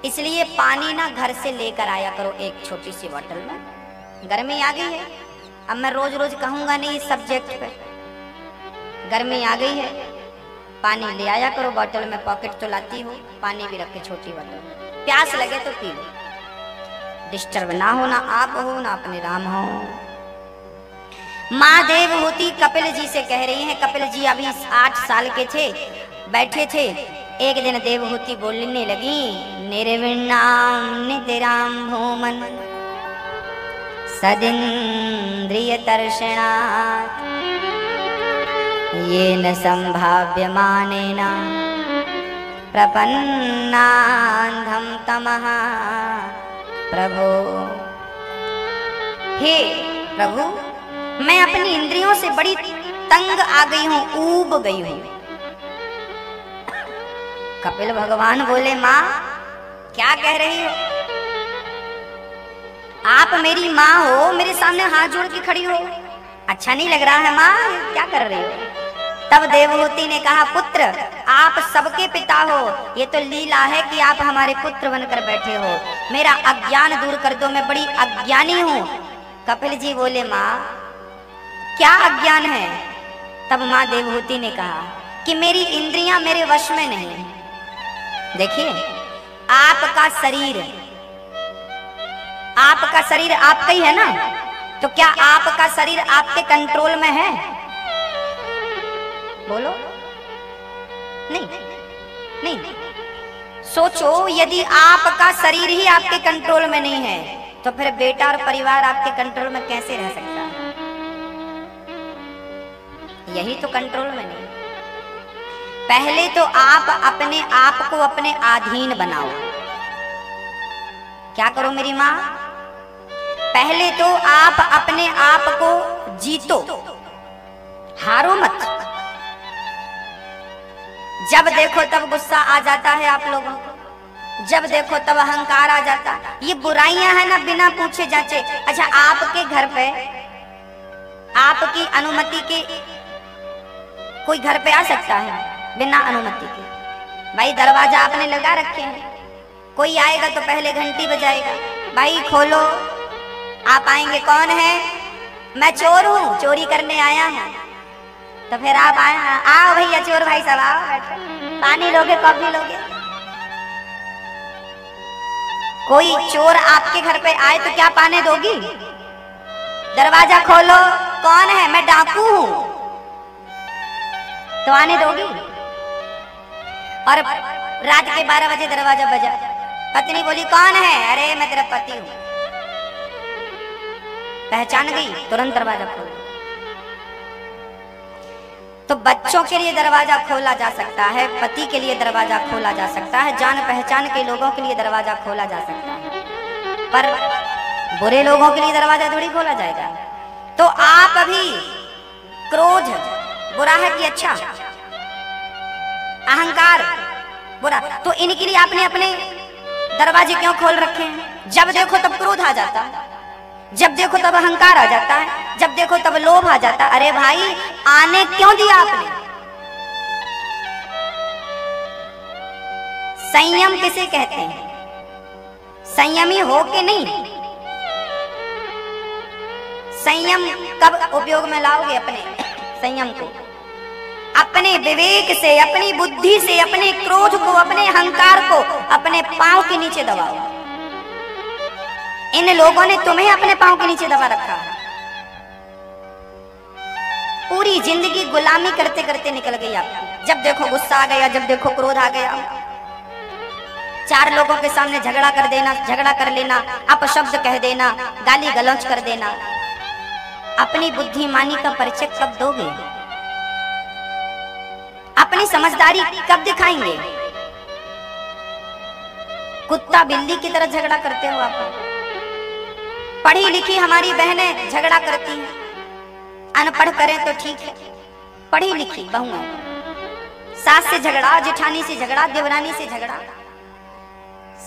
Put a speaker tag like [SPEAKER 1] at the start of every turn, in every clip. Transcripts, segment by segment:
[SPEAKER 1] इसलिए पानी ना घर से लेकर आया करो एक छोटी सी बोतल में। गर्मी आ गई है, अब मैं रोज रोज कहूंगा नहीं इस सब्जेक्ट पे। गर्मी आ गई है, पानी ले आया करो बोतल में, पॉकेट तो लाती हो, पानी भी रखे छोटी बोतल, प्यास लगे तो पी लो। डिस्टर्ब ना हो, ना आप हो ना अपने राम हो। माँ देवहूति कपिल जी से कह रही हैं, कपिल जी अभी 8 साल के थे, बैठे थे। एक दिन देवहूति बोलने लगी, निर्विण्णाम नितिराम भूमन सदिन्द्रिय तर्षणात् येन संभाव्यमानेन प्रपन्नान्धं तमः प्रभो। हे प्रभु, मैं अपनी इंद्रियों से बड़ी तंग आ गई हूं, ऊब गई हूं। कपिल भगवान बोले, माँ क्या कह रही हो? आप मेरी माँ हो, मेरे सामने हाथ जोड़ के खड़ी हो, अच्छा नहीं लग रहा है माँ, क्या कर रही हो? तब देवहूति ने कहा, पुत्र आप सबके पिता हो, ये तो लीला है कि आप हमारे पुत्र बनकर बैठे हो, मेरा अज्ञान दूर कर दो, मैं बड़ी अज्ञानी हूँ। कपिल जी बोले, माँ क्या अज्ञान है? तब माँ देवहूति ने कहा कि मेरी इंद्रियां मेरे वश में नहीं। देखिए, आपका शरीर आपका ही है ना, तो क्या आपका शरीर आपके कंट्रोल में है? बोलो, नहीं। सोचो, यदि आपका शरीर ही आपके कंट्रोल में नहीं है तो फिर बेटा और परिवार आपके कंट्रोल में कैसे रह सकता है? यही तो कंट्रोल में नहीं। पहले तो आप अपने आप को अपने अधीन बनाओ। क्या करो मेरी माँ? पहले तो आप अपने आप को जीतो, हारो मत। जब देखो तब गुस्सा आ जाता है आप लोगों को, जब देखो तब अहंकार आ जाता है, ये बुराइयां हैं ना बिना पूछे जांचे। अच्छा, आपके घर पे आपकी अनुमति के कोई घर पे आ सकता है? बिना अनुमति के। भाई दरवाजा आपने लगा रखे हैं, कोई आएगा तो पहले घंटी बजाएगा, भाई खोलो, आप आएंगे, कौन है? मैं चोर हूँ, चोरी करने आया हूँ। तो फिर आप आओ भैया चोर भाई साहब, आओ, बैठो, पानी लोगे, कॉफी लोगे? कोई चोर आपके घर पे आए तो क्या पाने दोगी? दरवाजा खोलो, कौन है? मैं डाकू हूं, तो आने दोगी? और रात के 12 बजे दरवाजा बजा, पत्नी बोली, कौन है? अरे मैं तेरा पति हूं। पहचान गई, तुरंत दरवाजा खोलो। तो बच्चों के लिए दरवाजा खोला जा सकता है, पति के लिए दरवाजा खोला जा सकता है, जान पहचान के लोगों के लिए दरवाजा खोला जा सकता है, पर बुरे लोगों के लिए दरवाजा थोड़ी खोला जाएगा। तो आप अभी क्रोध बुरा है कि अच्छा? अहंकार बुरा, तो इनके लिए आपने अपने दरवाजे क्यों खोल रखे हैं? जब देखो तब क्रोध आ जाता है, जब देखो तब अहंकार आ जाता है, जब देखो तब लोभ आ जाता है। अरे भाई, आने क्यों दिया आपने? संयम किसे कहते हैं? संयमी हो कि नहीं? संयम कब उपयोग में लाओगे? अपने संयम को अपने विवेक से, अपनी बुद्धि से, अपने क्रोध को, अपने अहंकार को अपने पांव के नीचे दबाओ। इन लोगों ने तुम्हें अपने पांव के नीचे दबा रखा है। पूरी जिंदगी गुलामी करते करते निकल गई आपकी। जब देखो गुस्सा आ गया, जब देखो क्रोध आ गया, 4 लोगों के सामने झगड़ा कर देना, झगड़ा कर लेना, अपशब्द कह देना, गाली गलौज कर देना। अपनी बुद्धिमानी का परिचय कब दोगे? अपनी समझदारी कब दिखाएंगे? कुत्ता बिल्ली की तरह झगड़ा करते हो आप। पढ़ी लिखी हमारी बहनें झगड़ा करती हैं, अनपढ़ करें तो ठीक है, पढ़ी लिखी बहुएं, सास से झगड़ा, जेठानी से झगड़ा, देवरानी से झगड़ा,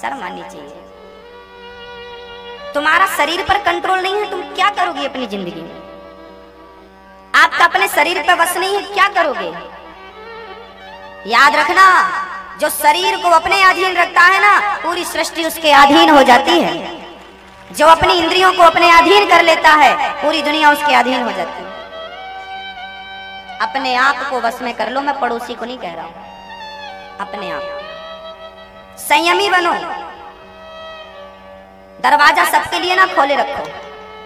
[SPEAKER 1] शर्म आनी चाहिए। तुम्हारा शरीर पर कंट्रोल नहीं है, तुम क्या करोगे अपनी जिंदगी में? आपका अपने शरीर पर बस नहीं है, क्या करोगे? याद रखना, जो शरीर को अपने अधीन रखता है ना, पूरी सृष्टि उसके अधीन हो जाती है। जो अपनी इंद्रियों को अपने अधीन कर लेता है, पूरी दुनिया उसके अधीन हो जाती है। अपने आप को बस में कर लो, मैं पड़ोसी को नहीं कह रहा हूं। अपने आप संयमी बनो, दरवाजा सबके लिए ना खोले रखो।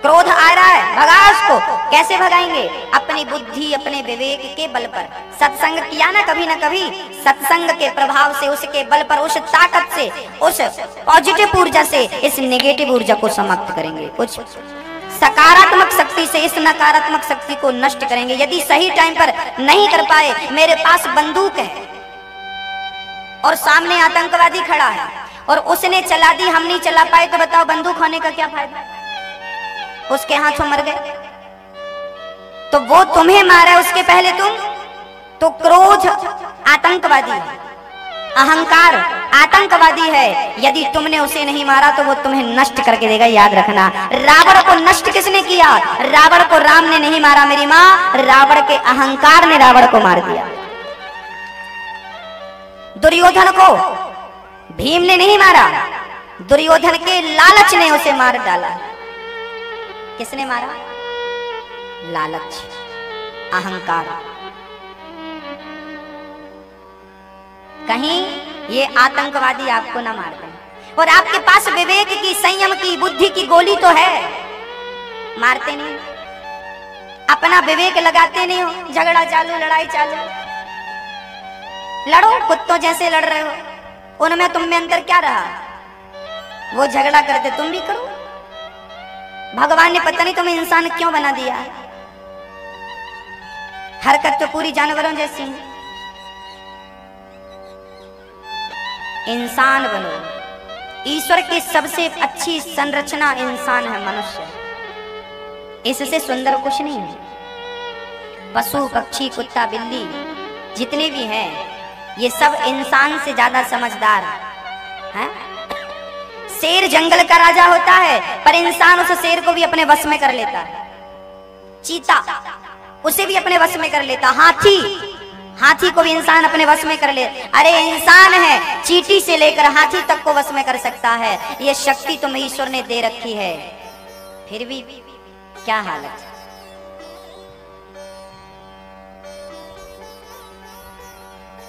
[SPEAKER 1] क्रोध आ रहा है, भगा उसको। कैसे भगाएंगे? अपनी बुद्धि, अपने विवेक के बल पर। सत्संग किया ना कभी ना कभी, सत्संग के प्रभाव से, उसके बल पर, उस ताकत से, उस पॉजिटिव ऊर्जा से इस नेगेटिव ऊर्जा को समाप्त करेंगे। कुछ सकारात्मक शक्ति से इस नकारात्मक शक्ति को नष्ट करेंगे। यदि सही टाइम पर नहीं कर पाए, मेरे पास बंदूक है और सामने आतंकवादी खड़ा है और उसने चला दी, हम नहीं चला पाए, तो बताओ बंदूक होने का क्या फायदा? उसके हाथों मर गए तो वो तुम्हें मारा है, उसके पहले तुम। तो क्रोध आतंकवादी है, अहंकार आतंकवादी है। यदि तुमने उसे नहीं मारा तो वो तुम्हें नष्ट करके देगा, याद रखना। रावण को नष्ट किसने किया? रावण को राम ने नहीं मारा मेरी माँ, रावण के अहंकार ने रावण को मार दिया। दुर्योधन को भीम ने नहीं मारा, दुर्योधन के लालच ने उसे मार डाला। किसने मारा? लालच, अहंकार। कहीं ये आतंकवादी आपको ना मार दें। और आपके पास विवेक की, संयम की, बुद्धि की गोली तो है, मारते नहीं। अपना विवेक लगाते नहीं हो, झगड़ा चालू, लड़ाई चालू। लड़ो, कुत्तों जैसे लड़ रहे हो। उनमें तुम में अंतर क्या रहा? वो झगड़ा करते, तुम भी करो। भगवान ने पता नहीं तुम्हें इंसान क्यों बना दिया। हरकत तो पूरी जानवरों जैसी है। इंसान बनो। ईश्वर की सबसे अच्छी संरचना इंसान है, मनुष्य। इससे सुंदर कुछ नहीं है। पशु, पक्षी, कुत्ता, बिल्ली जितने भी हैं, ये सब इंसान से ज्यादा समझदार हैं। शेर जंगल का राजा होता है, पर इंसान उस शेर को भी अपने वश में कर लेता है। चीता उसे भी अपने वश में कर लेता। हाथी को भी इंसान अपने वश में कर ले। अरे इंसान है, चींटी से लेकर हाथी तक को वश में कर सकता है। ये शक्ति तुम्हें ईश्वर ने दे रखी है, फिर भी क्या हालत।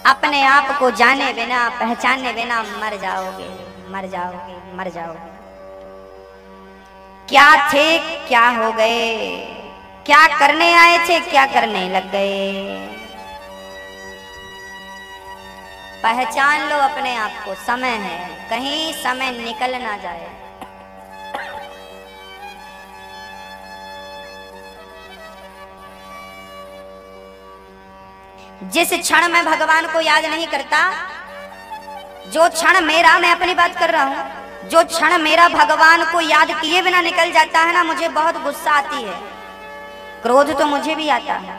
[SPEAKER 1] अपने आप को जाने बिना, पहचाने बिना मर जाओगे, मर जाओगे, मर जाओगे। क्या थे, क्या हो गए, क्या करने आए थे, क्या करने लग गए। पहचान लो अपने आप को। समय है, कहीं समय निकल ना जाए। जिस क्षण मैं भगवान को याद नहीं करता, जो क्षण मेरा, मैं अपनी बात कर रहा हूं, जो क्षण मेरा भगवान को याद किए बिना निकल जाता है ना, मुझे बहुत गुस्सा आती है। क्रोध तो मुझे भी आता है,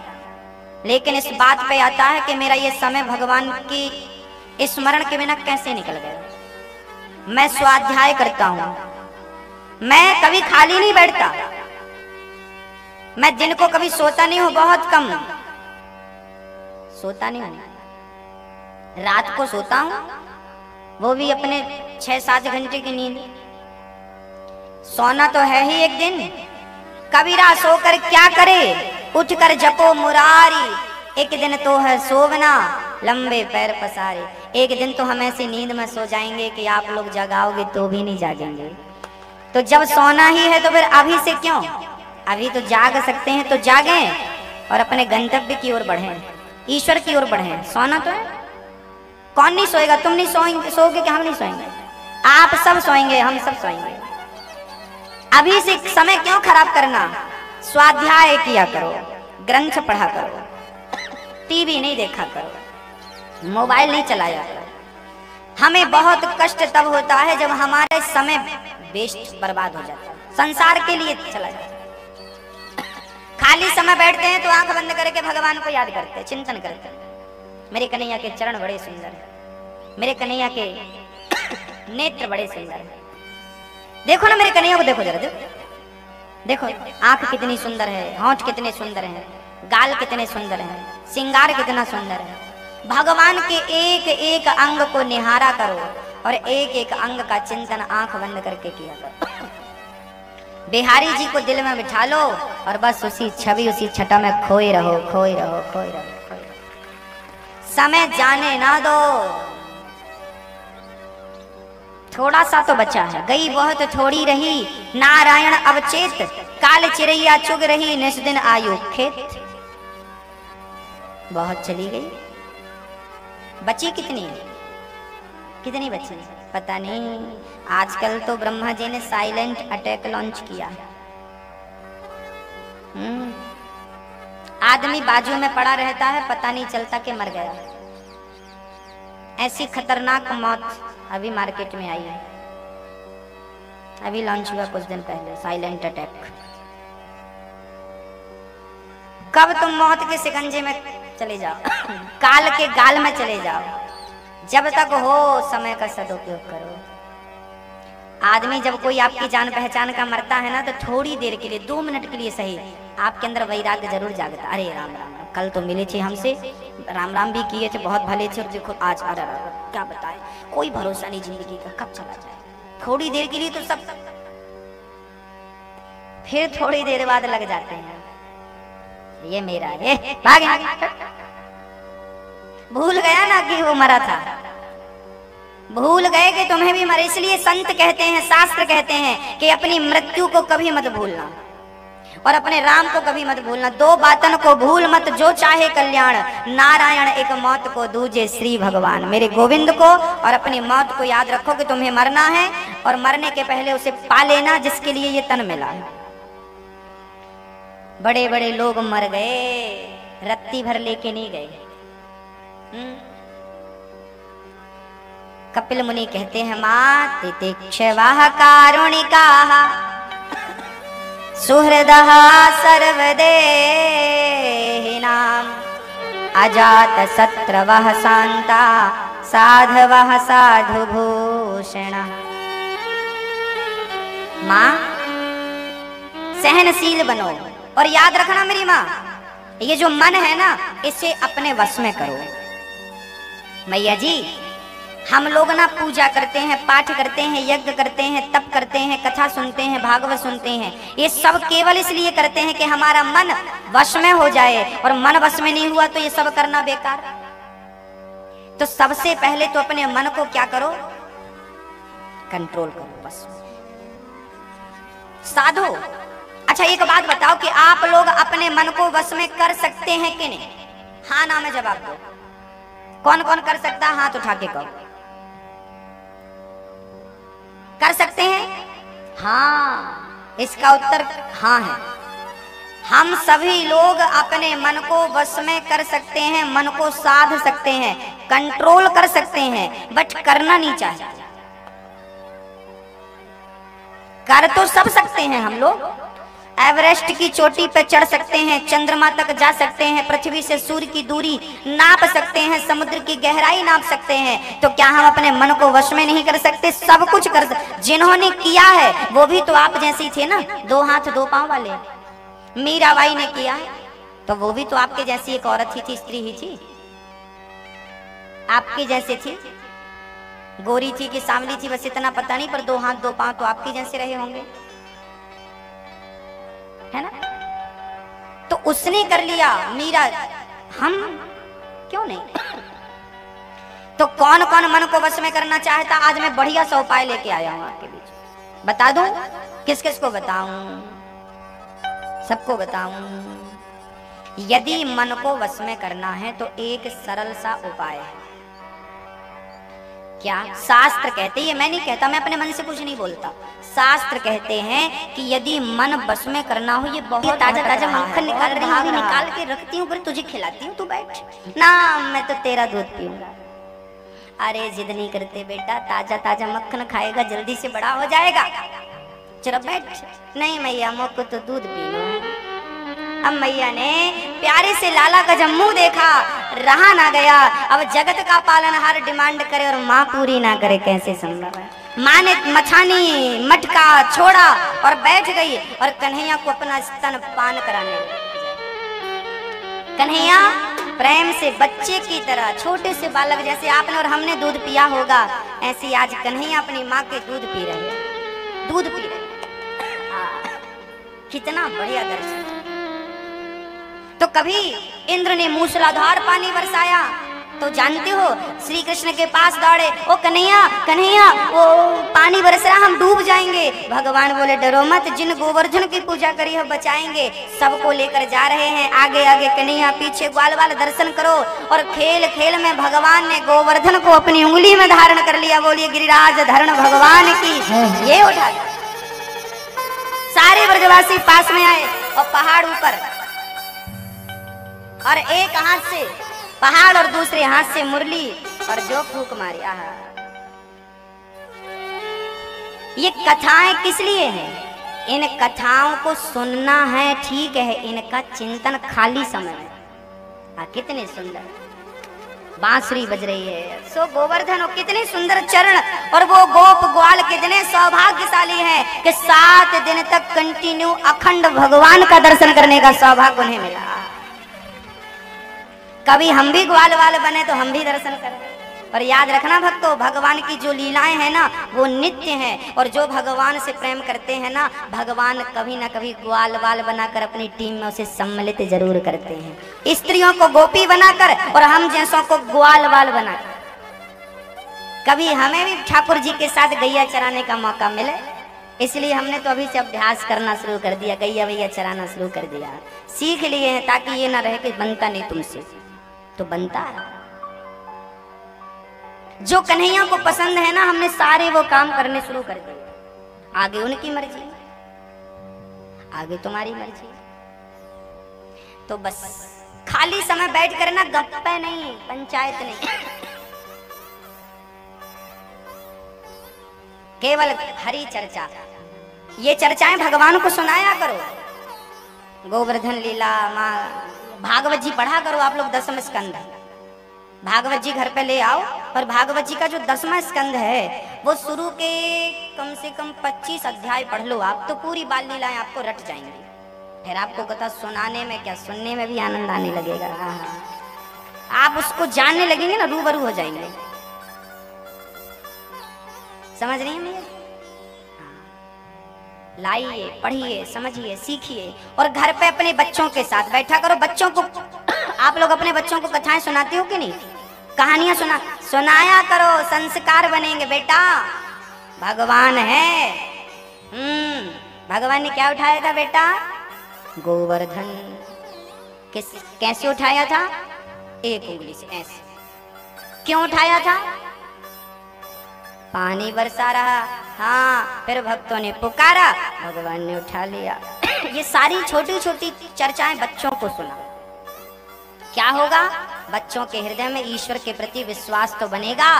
[SPEAKER 1] लेकिन इस बात पे आता है कि मेरा ये समय भगवान की स्मरण के बिना कैसे निकल गया। मैं स्वाध्याय करता हूं, मैं कभी खाली नहीं बैठता। मैं दिन को कभी सोता नहीं हूं, बहुत कम सोता नहीं हूं। रात को सोता हूं, वो भी अपने 6-7 घंटे की नींद। सोना तो है ही एक दिन। कबीरा सोकर क्या करे, उठकर जपो मुरारी। एक दिन तो है सोवना, लंबे पैर पसारे। एक दिन तो हम ऐसी नींद में सो जाएंगे कि आप लोग जगाओगे तो भी नहीं जागेंगे। तो जब सोना ही है तो फिर अभी से क्यों, अभी तो जाग सकते हैं तो जागें और अपने गंतव्य की ओर बढ़ें, ईश्वर की ओर बढ़ें। सोना तो है, कौन नहीं सोएगा? तुम नहीं सोओगे कि हम नहीं सोएंगे? आप सब सोएंगे, हम सब सोएंगे। अभी से समय क्यों खराब करना? स्वाध्याय किया करो, ग्रंथ पढ़ा करो, टीवी नहीं देखा करो, मोबाइल नहीं चलाया करो। हमें बहुत कष्ट तब होता है जब हमारे समय वेस्ट, बर्बाद हो जाता है, संसार के लिए चला जाता है। खाली समय बैठते हैं तो आंख बंद करके भगवान को याद करते हैं, चिंतन करते हैं। मेरे कन्हैया के चरण बड़े सुंदर हैं, मेरे कन्हैया के नेत्र बड़े सुंदर हैं। देखो ना मेरे कन्हैया को, देखो जरा, देखो आंख कितनी सुंदर है, होंठ कितने सुंदर हैं, गाल कितने सुंदर हैं, श्रृंगार कितना सुंदर है। भगवान के एक एक अंग को निहारा करो और एक एक अंग का चिंतन आंख बंद करके किया करो। बिहारी जी को दिल में बिठा लो और बस उसी छवि उसी छटा में खोए रहो, खोए रहो, खोए रहो, खोए रहो। समय जाने ना दो। थोड़ा सा तो बचा है, गई बहुत थोड़ी रही, नारायण अवचेत, काल चिरैया चुग रही, निस्दिन आयु खेत। बहुत चली गई, बची कितनी, कितनी बची पता नहीं। आजकल तो ब्रह्मा जी ने साइलेंट अटैक लॉन्च किया। आदमी बाजू में पड़ा रहता है, पता नहीं चलता कि मर गया। ऐसी खतरनाक मौत अभी मार्केट में आई है, अभी लॉन्च हुआ कुछ दिन पहले, साइलेंट अटैक। कब तुम मौत के शिकंजे में चले जाओ, काल के गाल में चले जाओ, जब तक हो समय का सदुपयोग करो। आदमी जब कोई आपकी जान पहचान का मरता है ना, तो थोड़ी देर के लिए, 2 मिनट के लिए सही, आपके अंदर वैराग्य जरूर जागता। अरे राम राम, कल तो मिले थे हमसे, राम राम भी किए थे, बहुत भले थे, और देखो आज अरे क्या बताए, कोई भरोसा नहीं जिंदगी का, कब चला जाए। थोड़ी देर के लिए तो सब, फिर थोड़ी देर बाद लग जाते हैं, ये मेरा है, भागे। भूल गया ना कि वो मरा था, भूल गए कि तुम्हें भी मरे। इसलिए संत कहते हैं, शास्त्र कहते हैं कि अपनी मृत्यु को कभी मत भूलना और अपने राम को कभी मत भूलना। 2 बातन को भूल मत, जो चाहे कल्याण, नारायण एक मौत को, दूजे श्री भगवान। मेरे गोविंद को और अपनी मौत को याद रखो कि तुम्हें मरना है, और मरने के पहले उसे पा लेना जिसके लिए ये तन मिला है। बड़े बड़े लोग मर गए, रत्ती भर लेके नहीं गए। कपिल मुनि कहते हैं, मां तितिक्षवाः कारुणिकाः सुहृदः सर्वदेहिनां अजात शत्रवः शान्ता साधवः साधुभूषणः। मां सहनशील बनो, और याद रखना मेरी माँ, ये जो मन है ना, इसे अपने वश में करो। मैया जी, हम लोग ना पूजा करते हैं, पाठ करते हैं, यज्ञ करते हैं, तप करते हैं, कथा सुनते हैं, भागवत सुनते हैं, ये सब केवल इसलिए करते हैं कि हमारा मन वश में हो जाए, और मन वश में नहीं हुआ तो ये सब करना बेकार। तो सबसे पहले तो अपने मन को क्या करो, कंट्रोल करो, बस साधो। अच्छा एक बात बताओ कि आप लोग अपने मन को वश में कर सकते हैं कि नहीं? हाँ ना में जवाब दो। कौन कौन कर सकता है, हाथ उठा के कहो। कर सकते हैं? हाँ, इसका उत्तर हाँ है। हम सभी लोग अपने मन को वश में कर सकते हैं, मन को साध सकते हैं, कंट्रोल कर सकते हैं, बट करना नहीं चाहिए। कर तो सब सकते हैं हम लोग, एवरेस्ट की चोटी पर चढ़ सकते हैं, चंद्रमा तक जा सकते हैं, पृथ्वी से सूर्य की दूरी नाप सकते हैं, समुद्र की गहराई नाप सकते हैं, तो क्या हम अपने मन को वश में नहीं कर सकते? सब कुछ कर सकते। जिन्होंने किया है वो भी तो आप जैसे ही थे ना, 2 हाथ 2 पांव वाले। मीराबाई ने किया है तो वो भी तो आपके जैसी एक औरत ही थी, स्त्री ही थी, आपके जैसे थी, गोरी थी कि सांवली थी बस इतना पता नहीं, पर 2 हाथ 2 पांव तो आपके जैसे रहे होंगे, है ना? तो उसने कर लिया, मीरा, हम क्यों नहीं? तो कौन कौन मन को वश में करना चाहता? आज मैं बढ़िया सा उपाय लेके आया हूं आपके बीच। बता दूं? किस किस को बताऊं? सबको बताऊं। यदि मन को वश में करना है तो एक सरल सा उपाय है। क्या? शास्त्र कहते, ये मैं नहीं कहता, मैं अपने मन से कुछ नहीं बोलता, शास्त्र कहते हैं कि यदि मन बस में करना हो, ये बहुत ताजा ताजा मक्खन निकाल रही हूँ, निकाल के रखती हूँ, फिर तुझे खिलाती हूँ, तू बैठ ना, मैं तो तेरा दूध पीऊंगा। अरे जिद नहीं करते बेटा, ताजा ताजा मक्खन खाएगा जल्दी से बड़ा हो जाएगा, चलो बैठ। नहीं मैया, मुझको तो दूध पीना है। अब मैया ने प्यारे से लाला का जब मुंह देखा, रहा ना गया। अब जगत का पालनहार डिमांड करे और माँ पूरी ना करे, कैसे संभव है? माँ ने मछानी मटका छोड़ा और बैठ गई और कन्हैया को अपना स्तन पान कराने लगी। कन्हैया प्रेम से बच्चे की तरह, छोटे से बालक जैसे आपने और हमने दूध पिया होगा, ऐसी आज कन्हैया अपनी माँ के दूध पी रहे, दूध पी रहे। कितना बढ़िया दर्शन। तो कभी इंद्र ने मूसलाधार पानी बरसाया तो जानते हो श्री कृष्ण के पास दौड़े, ओ कन्हैया कन्हैया वो पानी बरस रहा, हम डूब जाएंगे। भगवान बोले डरो मत, जिन गोवर्धन की पूजा करी हो बचाएंगे। सबको लेकर जा रहे हैं, आगे आगे कन्हैया, पीछे ग्वाल वाल, दर्शन करो। और खेल खेल में भगवान ने गोवर्धन को अपनी उंगली में धारण कर लिया। बोलिए गिरिराज धरण भगवान की। ये उठा सारे ब्रजवासी पास में आए और पहाड़ ऊपर, और एक हाथ से पहाड़ और दूसरे हाथ से मुरली, और जो फूंक मारी। आहा, ये कथाएं किस लिए हैं? इन कथाओं को सुनना है, ठीक है, इनका चिंतन खाली समय में। कितने सुंदर बांसुरी बज रही है, सो गोवर्धन, कितने सुंदर चरण, और वो गोप ग्वाल कितने सौभाग्यशाली हैं कि 7 दिन तक कंटिन्यू अखंड भगवान का दर्शन करने का सौभाग्य उन्हें मिला। कभी हम भी ग्वाल वाल बने तो हम भी दर्शन करें। और याद रखना भक्तों, भगवान की जो लीलाएं हैं ना वो नित्य हैं, और जो भगवान से प्रेम करते हैं ना, भगवान कभी ना कभी ग्वाल वाल बनाकर अपनी टीम में उसे सम्मिलित जरूर करते हैं। स्त्रियों को गोपी बनाकर और हम जैसों को ग्वाल वाल बनाकर। कभी हमें भी ठाकुर जी के साथ गैया चराने का मौका मिले, इसलिए हमने तो अभी से अभ्यास करना शुरू कर दिया, गैया वैया चराना शुरू कर दिया, सीख लिए हैं, ताकि ये ना रहे कि बनता नहीं तुमसे, तो बनता है। जो कन्हैया को पसंद है ना, हमने सारे वो काम करने शुरू कर दिए। आगे उनकी मर्जी, आगे तुम्हारी मर्जी। तो बस खाली समय बैठ कर ना गप्पे नहीं, पंचायत नहीं, केवल हरी चर्चा। ये चर्चाएं भगवान को सुनाया करो। गोवर्धन लीला, माँ भागवत जी पढ़ा करो आप लोग। 10वां स्कंद भागवत जी घर पे ले आओ, और भागवत जी का जो 10वां स्कंद है वो शुरू के कम से कम 25 अध्याय पढ़ लो आप, तो पूरी बाल लीलाएं आपको रट जाएंगी। फिर आपको कथा सुनाने में क्या, सुनने में भी आनंद आने लगेगा। आप उसको जानने लगेंगे ना, रूबरू हो जाएंगे। समझ रही हैं भैया? लाइए, पढ़िए, समझिए, सीखिए, और घर पे अपने बच्चों के साथ बैठा करो। बच्चों को आप लोग अपने बच्चों को कथाएं सुनाते हो कि नहीं? कहानियां सुनाया करो, संस्कार बनेंगे बेटा। भगवान है, भगवान ने क्या उठाया था बेटा? गोवर्धन। कैसे उठाया था? एक उंगली से ऐसे। क्यों उठाया था? पानी बरसा रहा, हाँ, फिर भक्तों ने पुकारा, भगवान ने उठा लिया। ये सारी छोटी छोटी चर्चाएं बच्चों को सुना, क्या होगा? बच्चों के हृदय में ईश्वर के प्रति विश्वास तो बनेगा,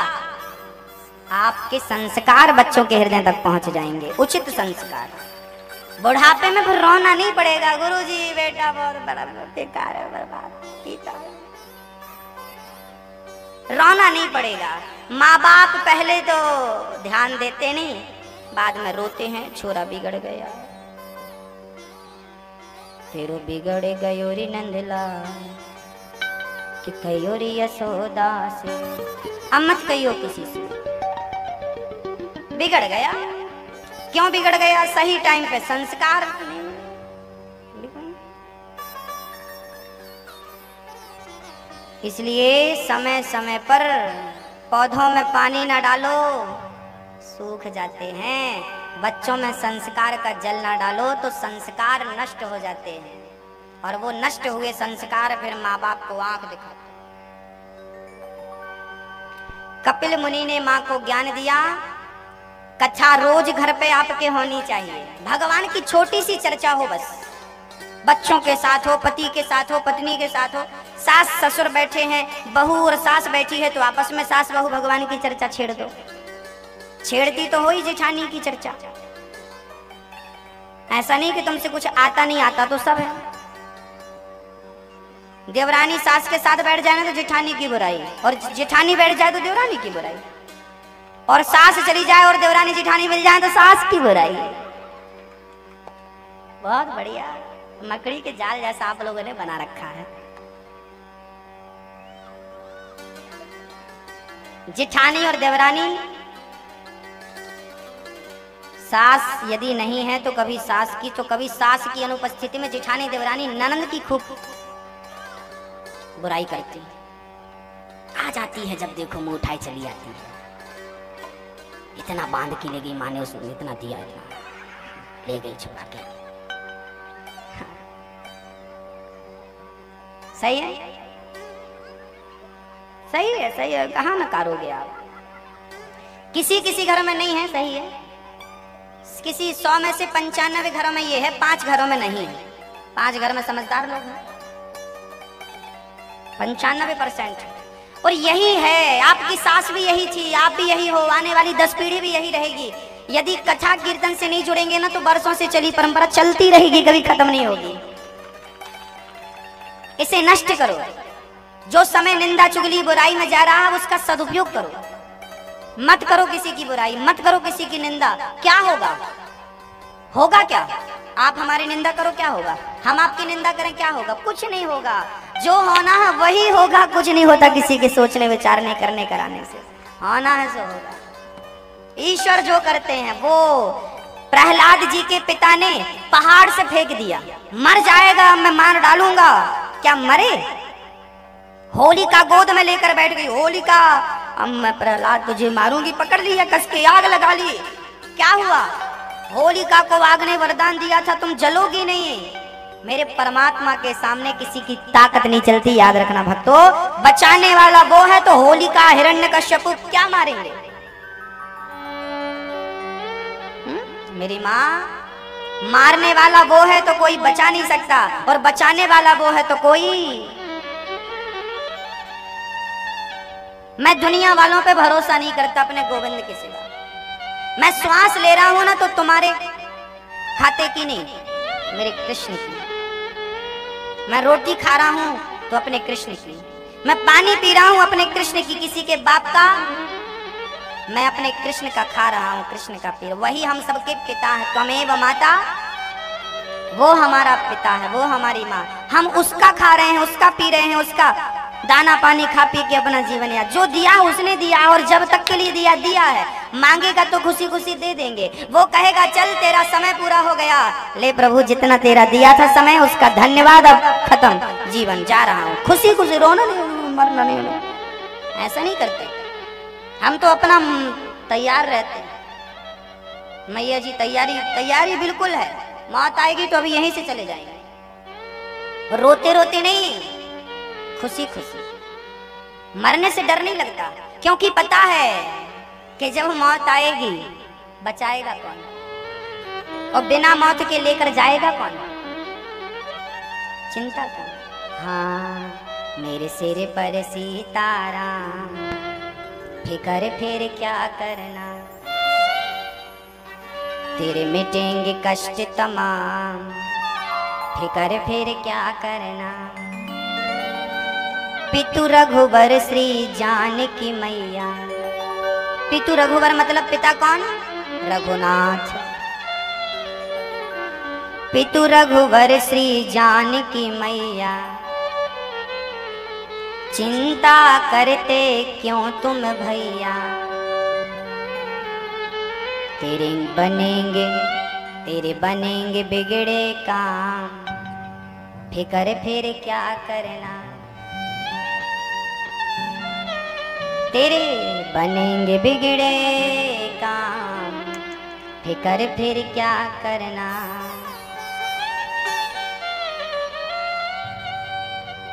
[SPEAKER 1] आपके संस्कार बच्चों के हृदय तक पहुंच जाएंगे, उचित संस्कार। बुढ़ापे में फिर रोना नहीं पड़ेगा, गुरुजी बेटा बहुत बड़ा बेकार है, बर्बाद पीता है, रोना नहीं पड़ेगा। माँ बाप पहले तो ध्यान देते नहीं, बाद में रोते हैं, छोरा बिगड़ गया, तेरो बिगड़ गयो री नंदला, कि कहियो री यशोदा से। अब मत कहियो किसी से, बिगड़ गया। क्यों बिगड़ गया? सही टाइम पे संस्कार नहीं। इसलिए समय समय पर पौधों में पानी ना डालो, सूख जाते हैं। बच्चों में संस्कार का जल ना डालो तो संस्कार नष्ट हो जाते हैं, और वो नष्ट हुए संस्कार फिर माँ बाप को आंख दिखाते। कपिल मुनि ने माँ को ज्ञान दिया, कथा रोज घर पे आपके होनी चाहिए। भगवान की छोटी सी चर्चा हो, बस बच्चों के साथ हो, पति के साथ हो, पत्नी के साथ हो, सास ससुर बैठे हैं, बहू और सास बैठी है, तो आपस में सास बहू भगवान की चर्चा छेड़ दो। छेड़ती तो हो ही जेठानी की चर्चा। ऐसा नहीं कि तुमसे कुछ आता नहीं, आता तो सब है। देवरानी सास के साथ बैठ जाए तो जेठानी की बुराई, और जेठानी बैठ जाए तो देवरानी की बुराई, और सास चली जाए और देवरानी जेठानी मिल जाए तो सास की बुराई। बहुत बढ़िया मकड़ी के जाल जैसा आप लोगों ने बना रखा है। जिठानी और देवरानी, सास यदि नहीं है तो कभी सास की, तो कभी सास की अनुपस्थिति में जिठानी देवरानी ननंद की खूब बुराई करती, आ जाती है जब देखो मुंह उठाई चली आती है। इतना बांध के ले गई माँ ने, उसने इतना दिया, इतना ले गई छुपा के। सही है, सही है, सही है, कहाँ नकारोगे आप। किसी किसी घर में नहीं है, सही है, किसी 100 में से 95 घरों में ये है, 5 घरों में नहीं है। 5 घर में समझदार लोग हैं, 95%। और यही है, आपकी सास भी यही थी, आप भी यही हो, आने वाली 10 पीढ़ी भी यही रहेगी। यदि कथा कीर्तन से नहीं जुड़ेंगे ना तो बरसों से चली परंपरा चलती रहेगी, कभी खत्म नहीं होगी। इसे नष्ट करो। जो समय निंदा चुगली बुराई में जा रहा है उसका सदुपयोग करो। मत करो किसी की बुराई, मत करो किसी की निंदा। क्या होगा, होगा क्या? आप हमारी निंदा करो, क्या होगा? हम आपकी निंदा करें, क्या होगा? कुछ नहीं होगा। जो होना है वही होगा, कुछ नहीं होता किसी के सोचने विचारने करने कराने से। होना है सो होगा। ईश्वर जो करते हैं वो, प्रहलाद जी के पिता ने पहाड़ से फेंक दिया, मर जाएगा मैं मार डालूंगा, क्या मरे? होलिका गोद में लेकर बैठ गई, होलिका अब मैं प्रहलाद तुझे मारूंगी, पकड़ ली है कस के, आग लगा ली। क्या हुआ? होलिका को आग ने वरदान दिया था तुम जलोगी नहीं। मेरे परमात्मा के सामने किसी की ताकत नहीं चलती, याद रखना भक्तों। बचाने वाला वो है तो होलिका हिरण्यकश्यप क्या मारेंगे? मेरी माँ, मारने वाला वो है तो कोई बचा नहीं सकता, और बचाने वाला वो है तो कोई। मैं दुनिया वालों पे भरोसा नहीं करता, अपने गोविंद के सिवा। मैं श्वास ले रहा हूं ना तो तुम्हारे खाते की नहीं, मेरे कृष्ण की। मैं रोटी खा रहा हूं तो अपने कृष्ण की। मैं पानी पी रहा हूं अपने कृष्ण की, किसी के बाप का। मैं अपने कृष्ण का खा रहा हूं, कृष्ण का पी रहा हूं। वही हम सबके पिता है। त्वमेव माता, वो हमारा पिता है, वो हमारी माँ। हम उसका खा रहे हैं, उसका पी रहे हैं, उसका दाना पानी खा पी के अपना जीवन, या जो दिया उसने दिया, और जब तक के लिए दिया दिया है। मांगेगा तो खुशी खुशी दे देंगे। वो कहेगा चल तेरा समय पूरा हो गया, ले प्रभु जितना तेरा दिया था समय, उसका धन्यवाद, अब खत्म, जीवन जा रहा हूँ। खुशी खुशी, रोना नहीं, मरना नहीं, ऐसा नहीं करते हम। तो अपना तैयार रहते हैं। मैया जी तैयारी बिल्कुल है। मौत आएगी तो अभी यहीं से चले जाएंगे। रोते रोते नहीं, खुशी खुशी। मरने से डर नहीं लगता, क्योंकि पता है कि जब मौत आएगी बचाएगा कौन, और बिना मौत के लेकर जाएगा कौन? चिंता कौन? हाँ, मेरे सिर पर सीताराम, फिकर फिर क्या करना, तेरे मिटेंगे कष्ट तमाम, फिकर फिर क्या करना। पितु रघुवर श्री जानकी मैया। पितु रघुवर मतलब पिता कौन? रघुनाथ। पितु रघुवर श्री जानकी मैया, चिंता करते क्यों तुम भैया, तेरे बनेंगे बिगड़े काम, फिकर फिर क्या करना, तेरे बनेंगे बिगड़े काम, फिकर फिर क्या करना।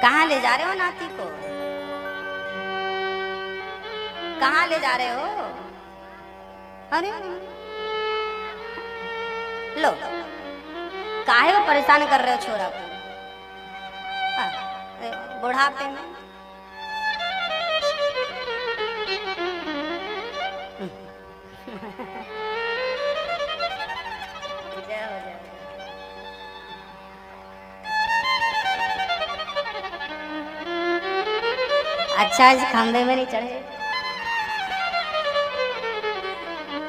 [SPEAKER 1] कहाँ ले जा रहे हो नाती को? कहाँ ले जा रहे हो? अरे लो, काहे को परेशान कर रहे हो छोरा को? बुढ़ापे में अच्छा, इस खंबे में नहीं चढ़े।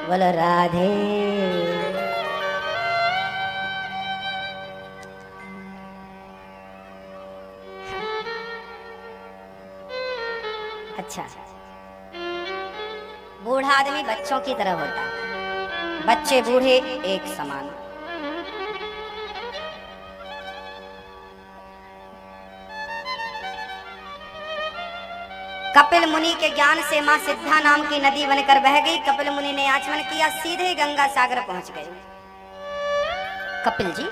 [SPEAKER 1] बोलो राधे। अच्छा, बूढ़ा आदमी बच्चों की तरह होता है, बच्चे बूढ़े एक समान। कपिल मुनि के ज्ञान से मां सिद्धा नाम की नदी बनकर बह गई। कपिल मुनि ने आचमन किया, सीधे गंगा सागर पहुंच गए। कपिल जी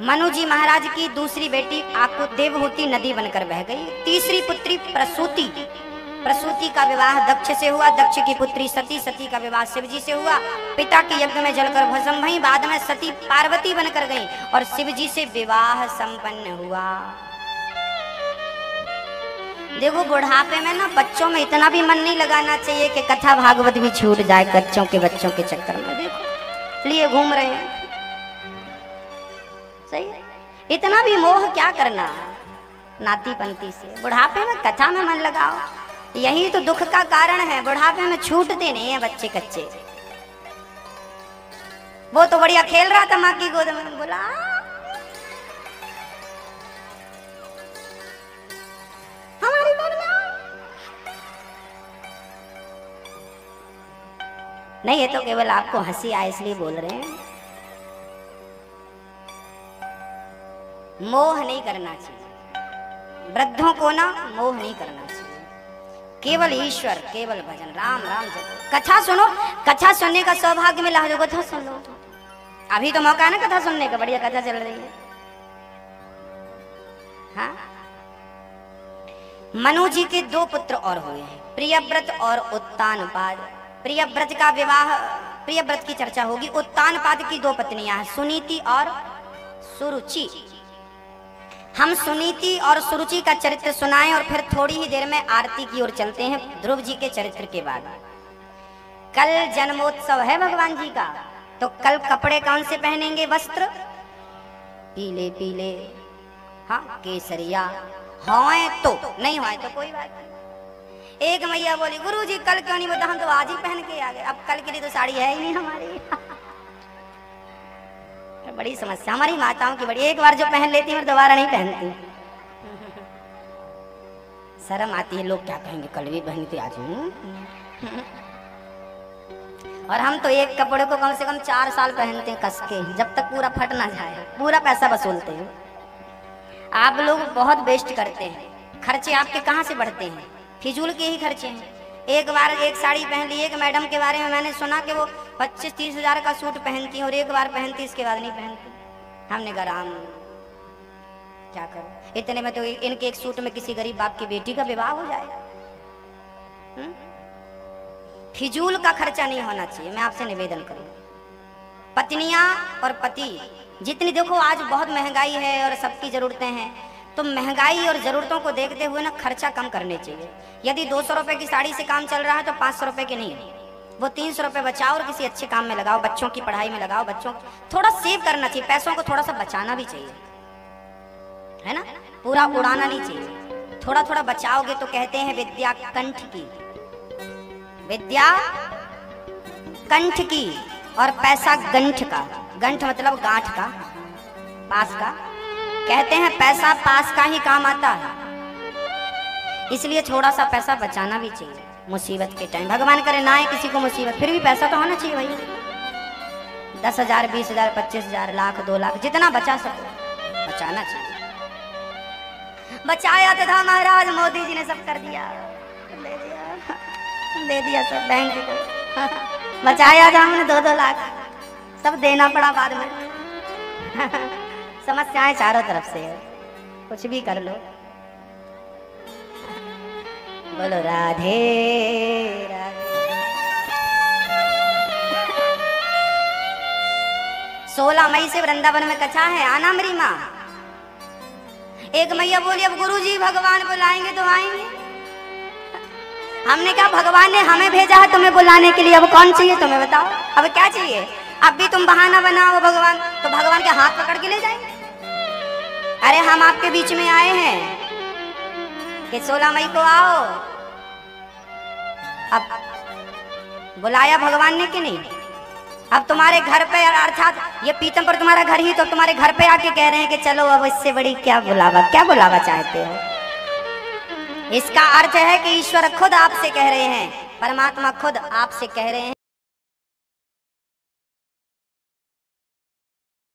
[SPEAKER 1] मनु जी महाराज की दूसरी बेटी आकु देवहूति नदी बनकर बह गई। तीसरी पुत्री प्रसूति, प्रसूति का विवाह दक्ष से हुआ। दक्ष की पुत्री सती, सती का विवाह शिव जी से हुआ। पिता के यज्ञ में जलकर भस्म भई। बाद में सती पार्वती बनकर गई और शिव जी से विवाह संपन्न हुआ। देखो बुढ़ापे में ना बच्चों में इतना भी मन नहीं लगाना चाहिए कि कथा भागवत भी छूट जाए बच्चों के चक्कर में। देखो लिए घूम रहे हैं, सही है? इतना भी मोह क्या करना नाती पंती से। बुढ़ापे में कथा में मन लगाओ, यही तो दुख का कारण है। बुढ़ापे में छूटते नहीं है बच्चे कच्चे। वो तो बढ़िया खेल रहा था माँ की गोद में, बोला हमारी गोद में नहीं। ये तो केवल आपको हंसी आए इसलिए बोल रहे हैं। मोह नहीं करना चाहिए वृद्धों को ना, मोह नहीं करना चाहिए। केवल ईश्वर, केवल भजन, राम राम जप। कथा सुनो, कथा सुनने का सौभाग्य मिला है, कथा सुन लो। अभी तो मौका है ना कथा सुनने का, बढ़िया कथा चल रही है। हाँ, मनु जी के 2 पुत्र और हुए हैं, प्रियव्रत और उत्तानपाद। प्रियव्रत का विवाह, प्रियव्रत की चर्चा होगी। उत्तानपाद की 2 पत्नियां हैं, सुनीति और सुरुचि। हम सुनीति और सुरुचि का चरित्र सुनाएं और फिर थोड़ी ही देर में आरती की ओर चलते हैं ध्रुव जी के चरित्र के बाद। कल जन्मोत्सव है भगवान जी का, तो कल कपड़े कौन से पहनेंगे? वस्त्र पीले पीले, हाँ केसरिया। होए तो नहीं, होए तो कोई बात नहीं। एक मैया बोली गुरुजी कल क्यों नहीं बता, हम तो आज ही पहन के आ गए। अब कल के लिए तो साड़ी है ही नहीं हमारी। बड़ी समस्या हमारी माताओं की बड़ी। एक बार जो पहन लेती है दोबारा नहीं पहनती। शर्म आती है, लोग क्या कहेंगे, कल भी पहनी थी आज। और हम तो एक कपड़े को कम से कम 4 साल पहनते हैं कस के, जब तक पूरा फट ना जाए। पूरा पैसा वसूलते हैं। आप लोग बहुत वेस्ट करते हैं, खर्चे आपके कहाँ से बढ़ते हैं? फिजूल के ही खर्चे हैं। एक बार एक साड़ी पहन ली। एक मैडम के बारे में मैंने सुना कि वो 25-30 हजार का सूट पहनती और एक बार पहनती, इसके बाद नहीं पहनती। हमने कहा राम क्या करो, इतने में तो इनके एक सूट में किसी गरीब बाप की बेटी का विवाह हो जाएगा। फिजूल का खर्चा नहीं होना चाहिए, मैं आपसे निवेदन करूँ। पत्नियां और पति जितनी, देखो आज बहुत महंगाई है और सबकी जरूरतें हैं, तो महंगाई और जरूरतों को देखते हुए ना खर्चा कम करने चाहिए। यदि 200 रुपए की साड़ी से काम चल रहा है तो 500 रुपए की नहीं, वो 300 रुपए बचाओ और किसी अच्छे काम में लगाओ, बच्चों की पढ़ाई में लगाओ। बच्चों थोड़ा सेव करना चाहिए, पैसों को थोड़ा सा बचाना भी चाहिए, है ना? पूरा उड़ाना नहीं चाहिए, थोड़ा थोड़ा बचाओगे। तो कहते हैं विद्या कंठ की, विद्या कंठ की और पैसा गंठ का। गंठ मतलब गांठ का, पास का। कहते हैं पैसा पास का ही काम आता है, इसलिए थोड़ा सा पैसा बचाना भी चाहिए मुसीबत के टाइम। भगवान करे ना आए किसी को मुसीबत, फिर भी पैसा तो होना चाहिए भाई। 10,000, 20,000, 25,000, लाख, 2 लाख, जितना बचा सको बचाना चाहिए। बचाया था महाराज मोदी जी ने, सब कर दिया, दे दिया सब बैंक को। बचाया था हमने 2-2 लाख, सब देना पड़ा बाद में। समस्याएं चारों तरफ से है, कुछ भी कर लो। बोलो राधे राधे। 16 मई से वृंदावन में कथा है, आना मेरी माँ। एक मैया बोली अब गुरुजी भगवान बुलाएंगे तो आएंगे। हमने कहा भगवान ने हमें भेजा है तुम्हें बुलाने के लिए, अब कौन चाहिए तुम्हें बताओ, अब क्या चाहिए? अब भी तुम बहाना बनाओ भगवान, तो भगवान के हाथ पकड़ के ले जाएंगे। अरे हम आपके बीच में आए हैं कि 16 मई को आओ। अब बुलाया भगवान ने कि नहीं? अब तुम्हारे घर पे, अर्थात ये पीतम पर तुम्हारा घर ही, तो तुम्हारे घर पे आके कह रहे हैं कि चलो अब इससे बड़ी क्या बुलावा चाहते हो। इसका अर्थ है कि ईश्वर खुद आपसे कह रहे हैं, परमात्मा खुद आपसे कह रहे हैं।